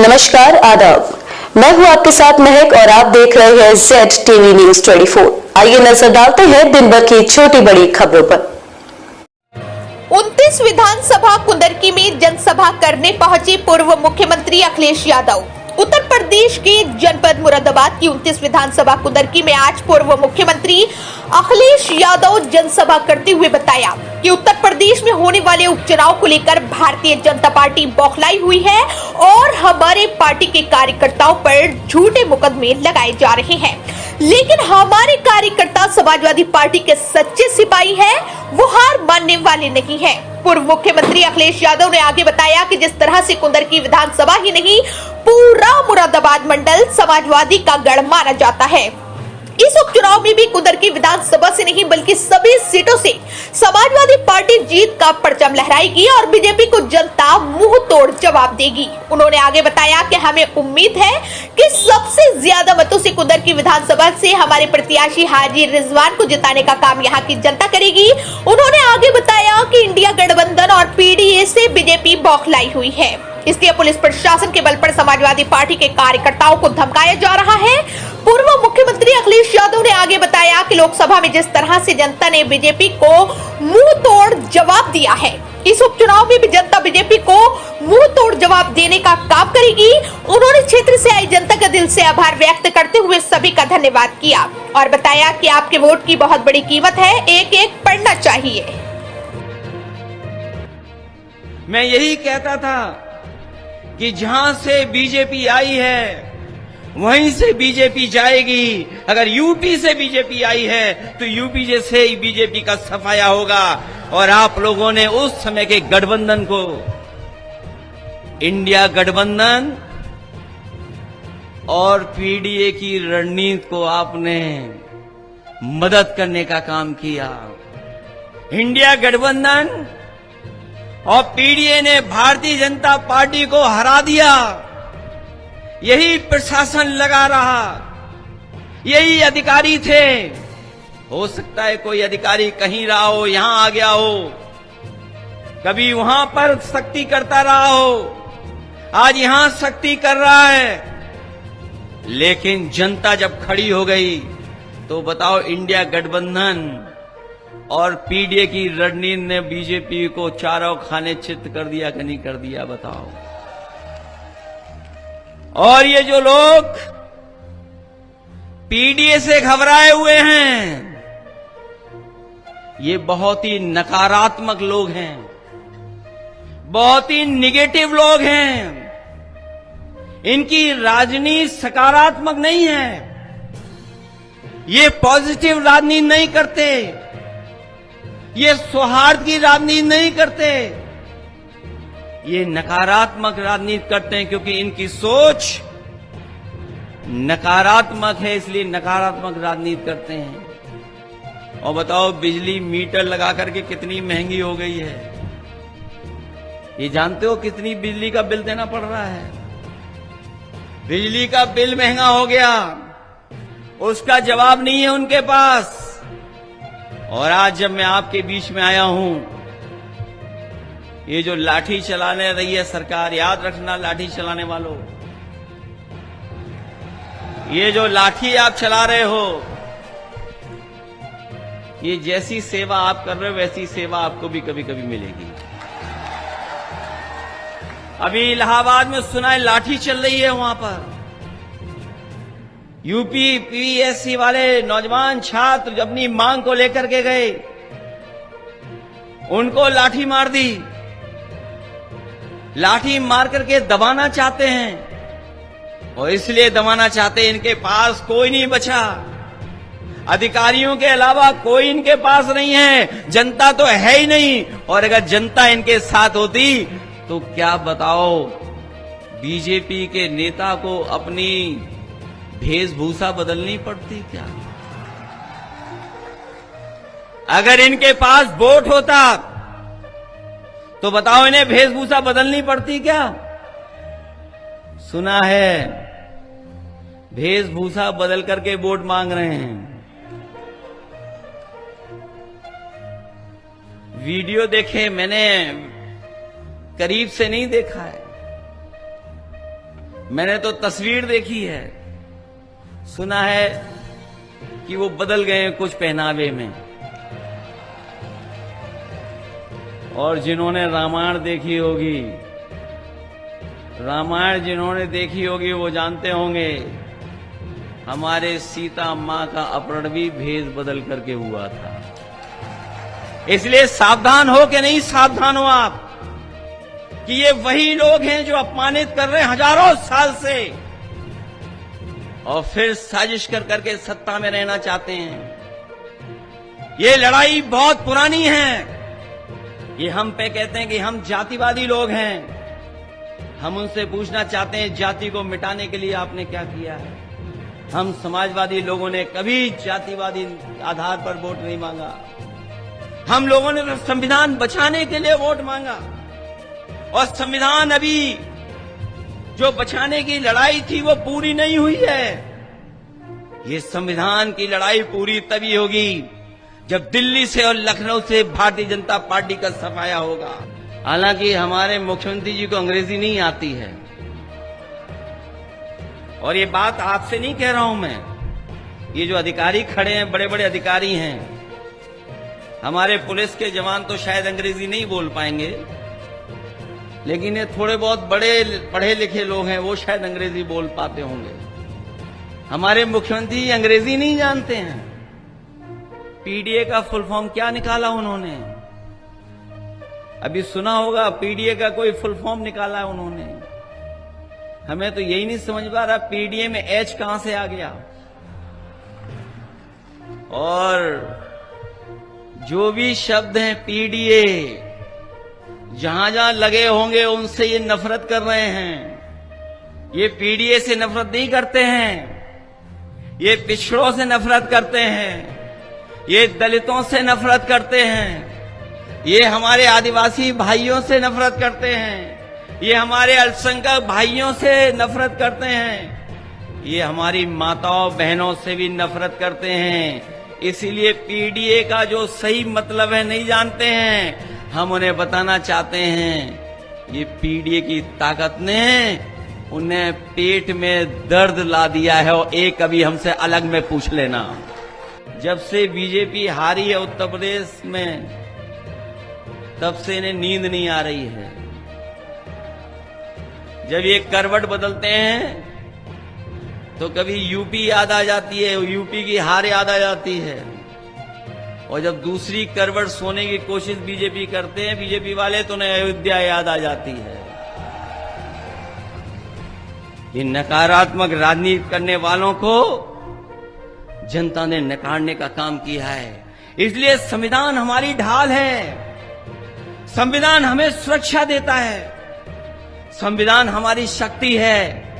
नमस्कार, आदाब। मैं हूं आपके साथ महक और आप देख रहे हैं ZTV News 24। आइए नजर डालते हैं दिन भर की छोटी बड़ी खबरों पर। 29 विधानसभा कुंदरकी में जनसभा करने पहुंचे पूर्व मुख्यमंत्री अखिलेश यादव। उत्तर प्रदेश के जनपद मुरादाबाद की 29 विधानसभा कुंदरकी में आज पूर्व मुख्यमंत्री अखिलेश यादव जनसभा करते हुए बताया कि उत्तर प्रदेश में होने वाले उपचुनाव को लेकर भारतीय जनता पार्टी बौखलाई हुई है और हमारे पार्टी के कार्यकर्ताओं पर झूठे मुकदमे लगाए जा रहे हैं, लेकिन हमारे कार्यकर्ता समाजवादी पार्टी के सच्चे सिपाही हैं, वो हार मानने वाले नहीं हैं। पूर्व मुख्यमंत्री अखिलेश यादव ने आगे बताया कि जिस तरह से कुंदरकी विधानसभा ही नहीं पूरा मुरादाबाद मंडल समाजवादी का गढ़ माना जाता है, इस उपचुनाव में भी कुंदरकी विधानसभा से नहीं बल्कि सभी सीटों से समाजवादी पार्टी जीत का परचम लहराएगी और बीजेपी को जनता मुंह तोड़ जवाब देगी। उन्होंने आगे बताया कि हमें उम्मीद है कि सबसे ज्यादा मतों से कुंदरकी विधानसभा से हमारे प्रत्याशी हाजी रिजवान को जिताने का काम यहाँ की जनता करेगी। उन्होंने आगे बताया कि इंडिया गठबंधन और पीडीए से बीजेपी बौखलाई हुई है, इसलिए पुलिस प्रशासन के बल पर समाजवादी पार्टी के कार्यकर्ताओं को धमकाया जा रहा है। पूर्व मुख्यमंत्री अखिलेश यादव ने आगे बताया कि लोकसभा में जिस तरह से जनता ने बीजेपी को मुंह तोड़ जवाब दिया है, इस उपचुनाव में भी जनता बीजेपी को मुंह तोड़ जवाब देने का काम करेगी। उन्होंने क्षेत्र से आई जनता का दिल से आभार व्यक्त करते हुए सभी का धन्यवाद किया और बताया कि आपके वोट की बहुत बड़ी कीमत है, एक एक पढ़ना चाहिए। मैं यही कहता था कि जहां से बीजेपी आई है वहीं से बीजेपी जाएगी। अगर यूपी से बीजेपी आई है तो यूपी से ही बीजेपी का सफाया होगा। और आप लोगों ने उस समय के गठबंधन को, इंडिया गठबंधन और पीडीए की रणनीति को आपने मदद करने का काम किया। इंडिया गठबंधन और पीडीए ने भारतीय जनता पार्टी को हरा दिया। यही प्रशासन लगा रहा, यही अधिकारी थे। हो सकता है कोई अधिकारी कहीं रहा हो, यहां आ गया हो, कभी वहां पर सख्ती करता रहा हो, आज यहां सख्ती कर रहा है। लेकिन जनता जब खड़ी हो गई तो बताओ, इंडिया गठबंधन और पीडीए की रणनीति ने बीजेपी को चारों खाने चित्त कर दिया कि नहीं कर दिया, बताओ। और ये जो लोग पीडीए से घबराए हुए हैं, ये बहुत ही नकारात्मक लोग हैं, बहुत ही निगेटिव लोग हैं। इनकी राजनीति सकारात्मक नहीं है, ये पॉजिटिव राजनीति नहीं करते, ये सौहार्द की राजनीति नहीं करते, ये नकारात्मक राजनीति करते हैं, क्योंकि इनकी सोच नकारात्मक है, इसलिए नकारात्मक राजनीति करते हैं। और बताओ, बिजली मीटर लगा करके कितनी महंगी हो गई है, ये जानते हो कितनी बिजली का बिल देना पड़ रहा है? बिजली का बिल महंगा हो गया, उसका जवाब नहीं है उनके पास। और आज जब मैं आपके बीच में आया हूं, ये जो लाठी चलाने रही है सरकार, याद रखना लाठी चलाने वालों, ये जो लाठी आप चला रहे हो, ये जैसी सेवा आप कर रहे हो वैसी सेवा आपको भी कभी कभी मिलेगी। अभी इलाहाबाद में सुना है लाठी चल रही है, वहां पर यूपी पीएससी वाले नौजवान छात्र अपनी मांग को लेकर के गए, उनको लाठी मार दी, लाठी मार करके दबाना चाहते हैं। और इसलिए दबाना चाहते हैं, इनके पास कोई नहीं बचा, अधिकारियों के अलावा कोई इनके पास नहीं है, जनता तो है ही नहीं। और अगर जनता इनके साथ होती तो क्या बताओ, बीजेपी के नेता को अपनी वेशभूषा बदलनी पड़ती क्या? अगर इनके पास वोट होता तो बताओ, इन्हें वेशभूषा बदलनी पड़ती क्या? सुना है वेशभूषा बदल करके वोट मांग रहे हैं। वीडियो देखे मैंने, करीब से नहीं देखा है। मैंने तो तस्वीर देखी है, सुना है कि वो बदल गए हैं कुछ पहनावे में। और जिन्होंने रामायण देखी होगी, रामायण जिन्होंने देखी होगी वो जानते होंगे हमारे सीता मां का अपहरण भी भेष बदल करके हुआ था। इसलिए सावधान हो कि नहीं सावधान हो आप कि ये वही लोग हैं जो अपमानित कर रहे हैं हजारों साल से और फिर साजिश कर करके सत्ता में रहना चाहते हैं। ये लड़ाई बहुत पुरानी है। ये हम पे कहते हैं कि हम जातिवादी लोग हैं। हम उनसे पूछना चाहते हैं जाति को मिटाने के लिए आपने क्या किया है। हम समाजवादी लोगों ने कभी जातिवादी आधार पर वोट नहीं मांगा। हम लोगों ने तो संविधान बचाने के लिए वोट मांगा और संविधान अभी जो बचाने की लड़ाई थी वो पूरी नहीं हुई है। ये संविधान की लड़ाई पूरी तभी होगी जब दिल्ली से और लखनऊ से भारतीय जनता पार्टी का सफाया होगा। हालांकि हमारे मुख्यमंत्री जी को अंग्रेजी नहीं आती है और ये बात आपसे नहीं कह रहा हूं मैं। ये जो अधिकारी खड़े हैं, बड़े बड़े अधिकारी हैं, हमारे पुलिस के जवान तो शायद अंग्रेजी नहीं बोल पाएंगे, लेकिन ये थोड़े बहुत बड़े पढ़े लिखे लोग हैं, वो शायद अंग्रेजी बोल पाते होंगे। हमारे मुख्यमंत्री अंग्रेजी नहीं जानते हैं। पीडीए का फुल फॉर्म क्या निकाला उन्होंने? अभी सुना होगा, पीडीए का कोई फुल फॉर्म निकाला है उन्होंने। हमें तो यही नहीं समझ पा रहा पीडीए में एच कहां से आ गया। और जो भी शब्द हैं पीडीए, जहां जहां लगे होंगे उनसे ये नफरत कर रहे हैं। ये पीडीए से नफरत नहीं करते हैं, ये पिछड़ों से नफरत करते हैं, ये दलितों से नफरत करते हैं, ये हमारे आदिवासी भाइयों से नफरत करते हैं, ये हमारे अल्पसंख्यक भाइयों से नफरत करते हैं, ये हमारी माताओं बहनों से भी नफरत करते हैं। इसीलिए पीडीए का जो सही मतलब है नहीं जानते हैं। हम उन्हें बताना चाहते हैं ये पीडीए की ताकत ने उन्हें पेट में दर्द ला दिया है। और एक कभी हमसे अलग में पूछ लेना, जब से बीजेपी हारी है उत्तर प्रदेश में, तब से इन्हें नींद नहीं आ रही है। जब ये करवट बदलते हैं तो कभी यूपी याद आ जाती है, यूपी की हार याद आ जाती है, और जब दूसरी करवट सोने की कोशिश बीजेपी करते हैं बीजेपी वाले, तो उन्हें अयोध्या याद आ जाती है। इन नकारात्मक राजनीति करने वालों को जनता ने नकारने का काम किया है। इसलिए संविधान हमारी ढाल है, संविधान हमें सुरक्षा देता है, संविधान हमारी शक्ति है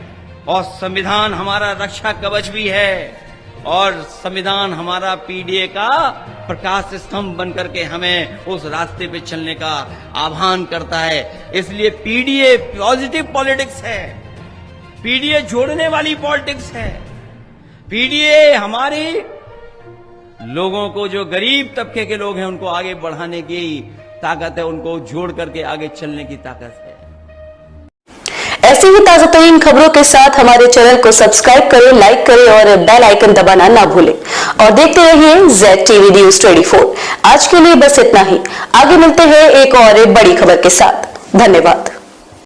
और संविधान हमारा रक्षा कवच भी है। और संविधान हमारा पीडीए का प्रकाश स्तंभ बनकर के हमें उस रास्ते पे चलने का आह्वान करता है। इसलिए पीडीए पॉजिटिव पॉलिटिक्स है, पीडीए जोड़ने वाली पॉलिटिक्स है। पीडीए हमारे लोगों को, जो गरीब तबके के लोग हैं, उनको आगे बढ़ाने की ताकत है, उनको जोड़ करके आगे चलने की ताकत है। ऐसी ही ताजा तरीन खबरों के साथ हमारे चैनल को सब्सक्राइब करें, लाइक करें और बेल आइकन दबाना ना भूलें। और देखते रहिए ZTV News 24। आज के लिए बस इतना ही। आगे मिलते हैं एक और बड़ी खबर के साथ। धन्यवाद।